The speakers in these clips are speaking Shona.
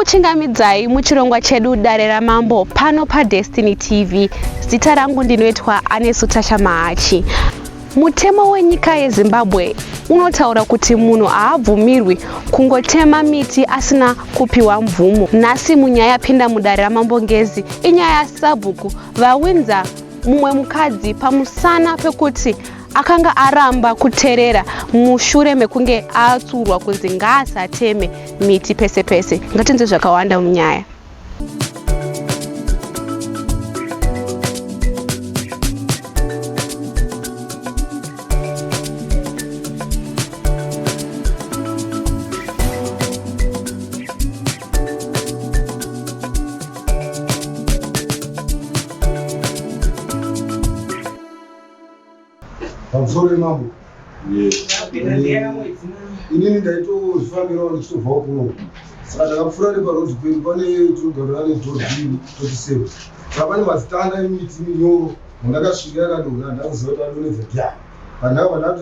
Kuchingamidzai muchirongwa chedu Dare Ramambo pano pa Destiny TV. Zita rangu ndinoitwa Anesu Tasha Mahachi. Mutemo wenyika yeZimbabwe unotaura kuti munhu haabvumirwi kungotema miti asina kupiwa mvumo. Nhasi munyaya yapinda muDare Ramambo ngezi inyaya yaSabhuku vaWindsor mumwe mukadzi pamusana pekuti akanga aramba kuterera mushure mekunge atsurwa kunzi ngaasateme miti pese pese. Ngatinzwe zvakawanda munyaya. Sorry, Mambo. Inini ndaitozvifambirawo ndichitobva kuno. Saka ndakapfuura neparodhi pedu pane tunogarira nedhorobhini 27. Saka pane mazitanda emiti minyoro mandakasvika yakadonha ndakuziva kuti adonhedza pya. Pandakabva ndati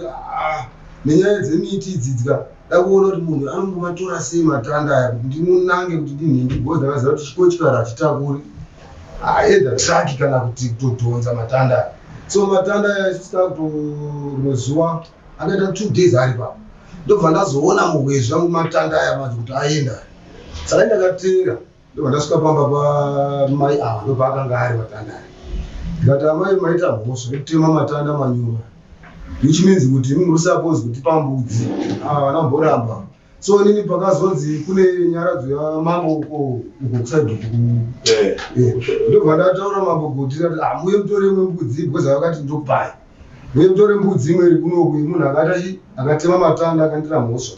nenyaya dzemiti idzidzika ndakuona kuti munhu anombomatora sei matanda aya kuti ndimunange kuti ndinhingi because ndakaziva kuti chikochikara hachitakuri either traki kana kuti kutodhonza matanda aya. So matanda yasvika rimwe zuva akaita 2 days ari papo. Ndobva ndazoona muhwezva mumatanda aya manje kuti aenda. Saka ndakatera ndobva ndasvika pamba pamai ava ndobva akanga ari matanda aya. Ndikati amai maita mhosva yekutema matanda manyura. Which means kuti munhu usapose kuti pambudzi vanomboramba. So nini pakazonzi kune nyaradzo yaMambo uko kuside ndobva ndataura Mambo kuti muye mutore imwe mbudzi because vakati ndopai. Muye mutore mbudzi imwe iri kunoku munhu akatema matanda akandira mhosva.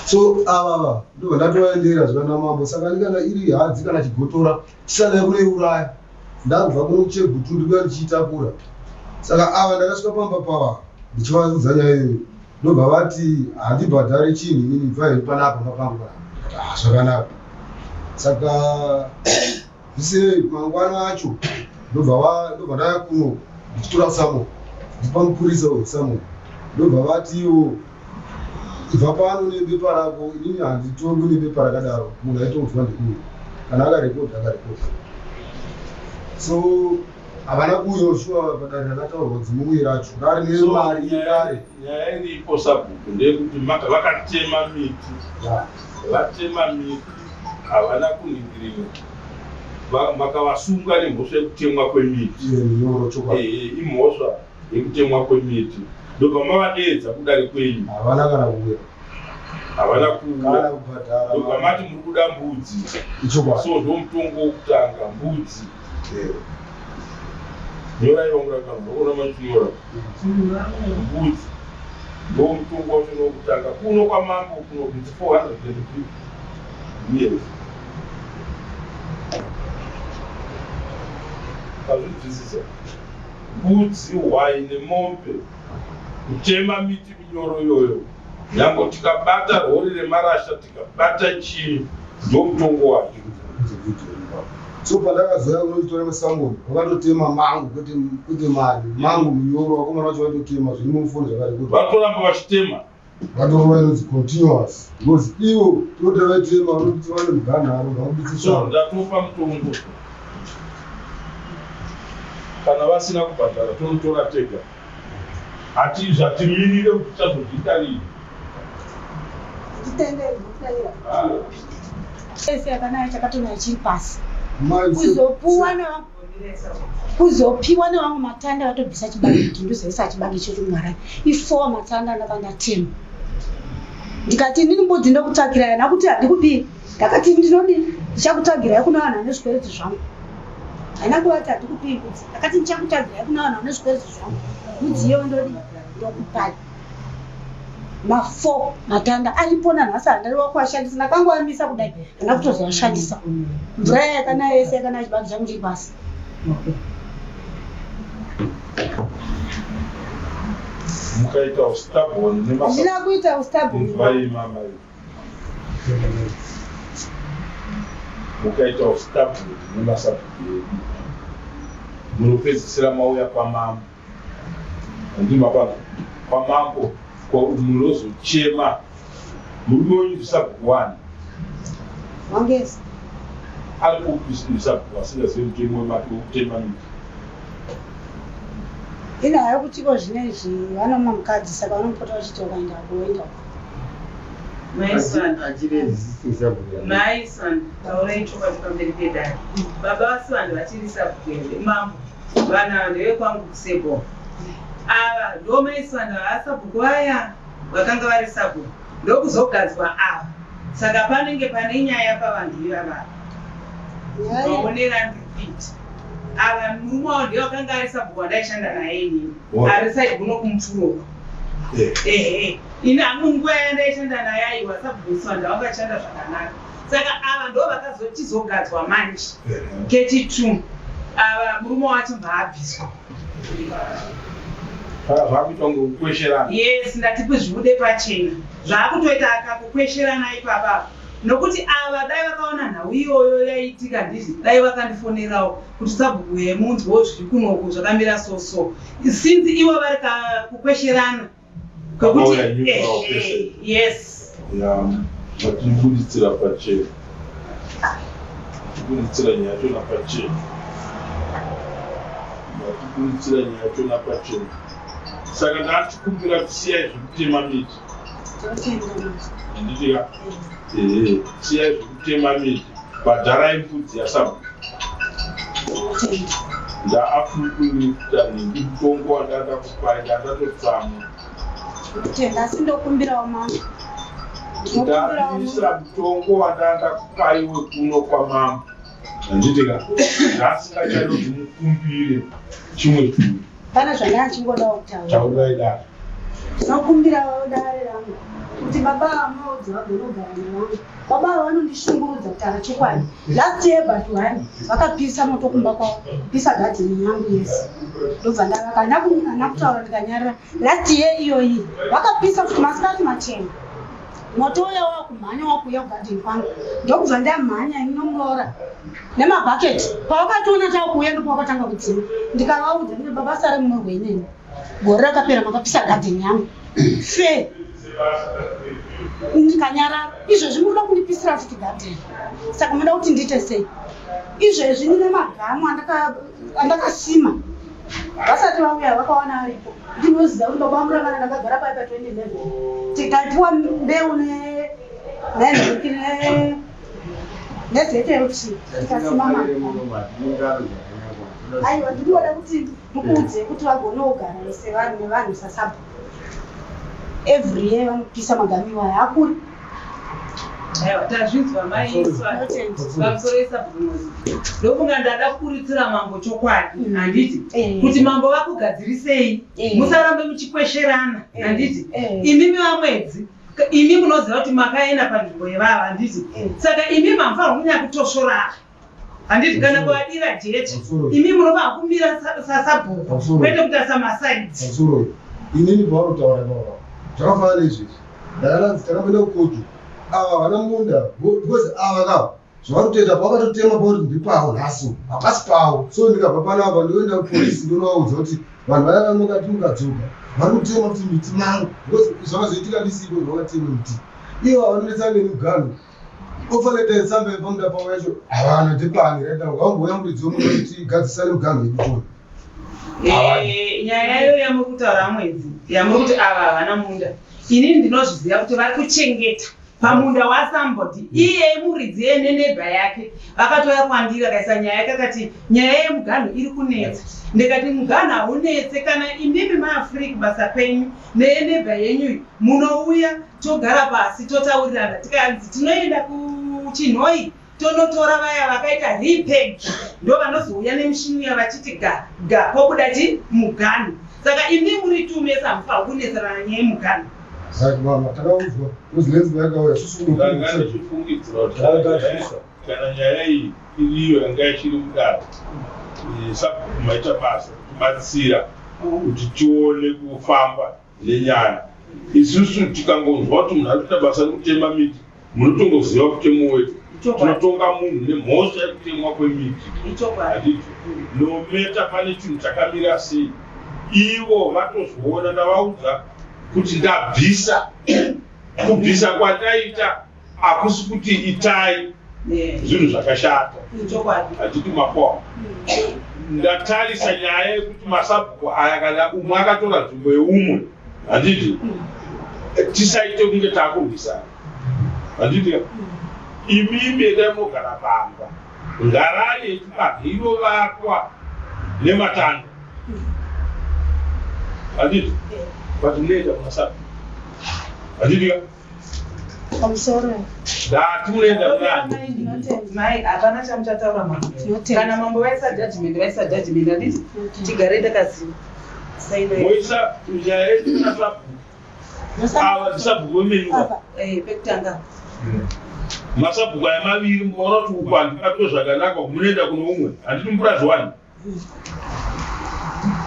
So ava ndobva ndatovaendera zvakana Mambo. Saka ndikana iri hadzi kana chigotora chisana kuneuraya ndakubva kuno kuChegutu ndikuya ndichiitakura. Saka ava ndakasvika pamba pava ndichivaudza nyaya iyoyo. Ndobva vati handibhadhari chinhu inini bvai panapa mapangu zvakanaka. Saka zvisinei mangwana acho ndobva ndaya kuno ndichitora Samuel ndipa mupurisa weSamuel. Ndobva vati iwo ibva pano nebepa rako. Inini handitongi nebepa rakadaro munhu aitonzwa ndikuyo kana akarekodha akarekodha. So havana kuyoshua padare rakataurwa kuti mumwe racho ngari nemari ikare. Nyaya iripo Sabhuku ndeyekuti vakatema miti. Vatema miti havana kuningirira. Makavasunga nemhosva yekutemwa kwemiti. Imhosva yekutemwa kwemiti. Ndobva mavadeedza kudare kwenyu. Havana kana kuuya. Havana kuuya. Ndobva mati muri kuda mbudzi. So ndomutongo wokutanga mbudzi. Nyora yongrakana ndokona machinyora. Mbudzi. Ndomutongo wacho wokutanga. Kuno kwaMambo kuno kuti 450 years. Pazvinzwisisa. Mbudzi, hwai nemombe. Kutema miti minyoro iyoyo. Nyango tikabata rori remarasha tikabata chii ndomutongo wacho. So pandakazoya unotora musango wakatotema mango kuti mari mango minyoro wakomana wacho watotema zviri mufoni zvakati kuti vatoramba vachitema vatorova inonzi continuous because ivo toti vaitema vanoti vane muganharo so ndatopa mutongo kana vasina kubhadhara tonotora tega zvatimirire kuti tichazozviita rini ese yakanayo chakatona chiri pasi kuzopiwa nevamwe matanda vatobvisa chibage ndozoisa chibage chekumwara i4 matanda andakanga tema. Ndikati inini mbudzi ndokutagirai nakuti handikupi. Ndakati ndinodi ndichakutagirai kuna vanhu vane zvikwereti zvangu. Haina kuvati handikupi mbudzi. Ndakati ndichakutagirai kuna vanhu vane zvikwereti zvangu. Mbudzi iyo ndokupai. Ma4 matanda aripona nhasi handariwa kuashandisa. Ndakangoamisa kudai handina kutozoashandisa. Mvura yakanaya yese yakanaya chibage changu chiri pasi. Mukaita ustabhoni nemasa. Handina kuita ustabhoni. Vai mama. Mukaita ustabhoni nemasabhuku. Munopedzisira mauya kwaMambo. Ndima kwaMambo munozochema muri moyinzisa kuwani Wangezi. ari kupisa vasingazivi mutemo wemake wekutema miti. Ina hayo kutiko zvinezvi vanomwa mukadzi saka vanomupota vachiti ukaenda kuenda. Maison, taurai chokwadi pamberi pedare. Baba vasi vanhu vachirisa kugende mambo. Vana ndevekwangu kusebo. Ava ndo maison vaasabhuku vaya vakanga vari sabhuku. Ndokuzogadzwa ava. Saka panenge pane nyaya pavanhu ivava. Vaonera repeat. Ava murume wavo ndiye vakanga ari sabhuku wandaishanda naye inini. Ari saiguno kumupfuuro. Ini hangu nguva yandaishanda naye aiwa sabhuku ndavangashanda zvakanaka. Saka ava ndo vakazotizogadzwa manje. Kechi2. Ava murume wacho mbaabviswa. Zvakuitwa ngokukwesherana. Yes, ndatipi zvibude pachena. Zvakutoita akakukwesherana ipapa. Nokuti ava dai vakaona nhau iyoyo yaitika ndizvi dai vakandifonerawo kuti sabhuku yemunzwo zviri kunoku zvakamira soso. Since ivo vari kukwesherana kwekuti yes. Vatibuditsira pachena. Vatibuditsira nyaya yacho napachena. Vatibuditsira nyaya yacho napachena. Saka ndachikumbira kusiyai zvekutema miti. Nditika siyai zvekutema miti. Bhadharai mbudzi yasabhuku. Ndaafukuita mutongo wandada kupai ndatotsamwa. Asi ndokumbirawo mambo. Ndabvisira mutongo wandada kupai wekuno kwamambo. Handitika ndasingachado kumukumbire chimwe chinhu. Pana zvanga achingodawo kutaura. Chaudaidaro. Ndinokumbirawo dare rangu kuti baba vamaudzi vagonogara nevangu. Baba vanondishungurudza kuti ana chokwadi. Last year but one vakapisa moto kumba kwavo kupisa gadheni yangu yese. Ndobva ndavaka ndakuna kutaura ndikanyarara. Last year iyoyi vakapisa kuti masikati machena. Moto uya wakumhanya wakuuya kugadheni kwangu. Ndokubva ndamhanya inomuroora nemabhaketi. Pavakationa takuuya ndipo vakatanga kudzima. Ndikavaudza kuti baba sare munorwa inini. Gore rakapera makapisa gadheni yangu. Fe. Ndikanyarara. Izvezvi munoda kundipisira futi gadheni. Saka munoda kuti ndiite sei? Izvezvi ndine magamu andakasima. Vasati vauya vakawana aripo. Ndinoziva kuti baba vangu rakana ndakagara pai pa2011. Tikaipiwa mbeu nezveteruchi tikasima mama. Aiwa ndinoda kuti ndikudze kuti vagonogara sevanhu nevanhu sasabhuku. Every year vanopisa magamu iwayo hakuri. Aiwa tazvinzwa maiswa pamusoro esabhuku. Ndokunga ndada kukuritsira mambo chokwadi handiti kuti mambo vakugadzirisei musarambe muchikwesherana handiti imimi vamwedzi imi munoziva kuti makaenda panzvimbo yevava handiti saka imi mamfanira kunyakutosvorara handiti kana kuvadira jechi imi munova kumbira sasabhuku kwete kuti asamasaidzi. Inini pavanotaura navo zvakafanana izvezvi ndakananzi takamboenda kukotu ava vana munda because ava kava zvavanotoita pavakatotema pakuti ndiri pavo nhasi hapasi pavo. So ndikabva panapa ndoenda kupolisi ndonovaudza kuti vanhu vaya vanokati mukadzoka vari kutema kuti miti mangu because zvakazoitika ndisipo zvavakatema miti ivo havanonetsa nemugano ofaneta tsamba yepamuda pavo yacho havana tepani raita vamboyamburidziwo muno kuti igadzisane mugano yekutona. Nyaya yamuri kutaura mwedzi yamuri kuti ava havana munda inini ndinozviziva kuti vari kuchengeta pamunda wasambodi iye muridzi yenenebha yake vakatoya kwandiri akaisa nyaya yake akati nyaya yemugano iri kunetsa. Ndikati mugano haunetse kana imimi maafrika basa penyu neyenebha yenyu munouya togara pasi totaurirana tikanzi tinoenda kuchinhoi tonotora vaya vakaita repeg ndo vanozouya nemishini uya vachiti ga pokuda ti mugano. Saka imi muri tumesa mufa kunetserana nyaya yemugano. Saka mama takaudzwa kuzilenzi yakauya susufungidzira kuti kana nyaya iyi iriyo yanga ichiri kudaro sabhuku maita basa kubatsira kuti tione kufamba nenyaya. Isusu tikangonzwa kuti munhu ari kuita basa rekutema miti munotongoziva kutemo wetu tinotonga munhu nemhosva yekutemwa kwemiti handiti nometa pane chinhu chakamira sei. Ivo vatozoona ndavaudza kuti ndabvisa kubvisa kwataita hakusi kuti itai zvinhu zvakashata chokwadi hatiti makwa ndatarisa nyaya yekuti masabhuku aya kana umwe akatora nzvimbo yeumwe handiti tisaite kunge takurwisana handiti imimi yedainogara pamba ngarani yechibage inovakwa nematanda handiti but munoenda kumasabhuku handiti pamusoro ndatimunoenda munani mai hapana chamuchataura mambo kana mambo vaisa judgment handiti tigare takaziva moisa nyaya yedu nasabhuku ava ndisabhuku wemenyuka pekutanga masabhuku aya maviri mukaona kuti uku handikatwe zvakanaka munoenda kuno umwe handiti mupurazi wani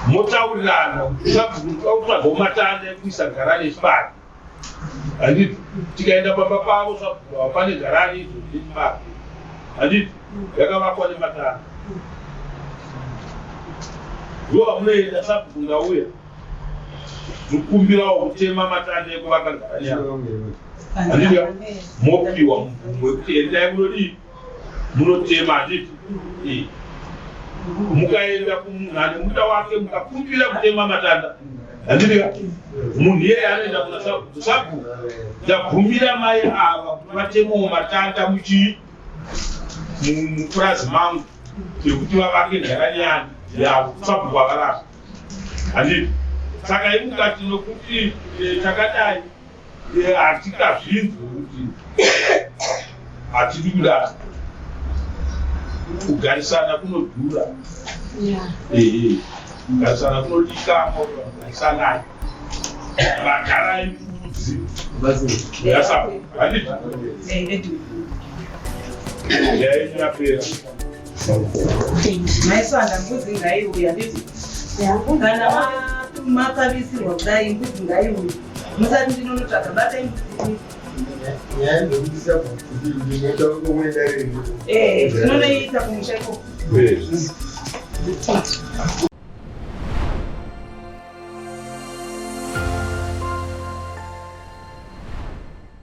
motaurirana kuti sabhuku autsvaga matanda ekuisa garani echibage handiti tikaenda pamba pavo sabhuku ava pane garani idzo dzechibage handiti yakavakwa nematanda ndo vamunoenda sabhuku ngauya tikumbirawo kutema matanda ekuvaka garani yavo handiti mopiwa mumwe kuti endai munodii munotema handiti mukaenda kumunhane muda wake mukakumbira kutema matanda handiti munhu iyeye anoenda kuna sabhuku sabhuku ndabvumira mai ava kuti vatemawo matanda mupurazi mangu ekuti vavake ndarani yavo sabhuku avarasa handiti saka imukati nokuti takadai hatikazvinzwi kuti hatidi kudaro kugarisana kunodhura kugarisana kunodikamo kugarisanai vagarai mbudzi yasabu handiti yaenyu yapera maiso andambudzi ngaiuya handiti kana makavisirwa kudai mbudzi ngaiuya musati ndinonotsvaga batai mbudzi Yeah, zvinonoita kumusha ikoko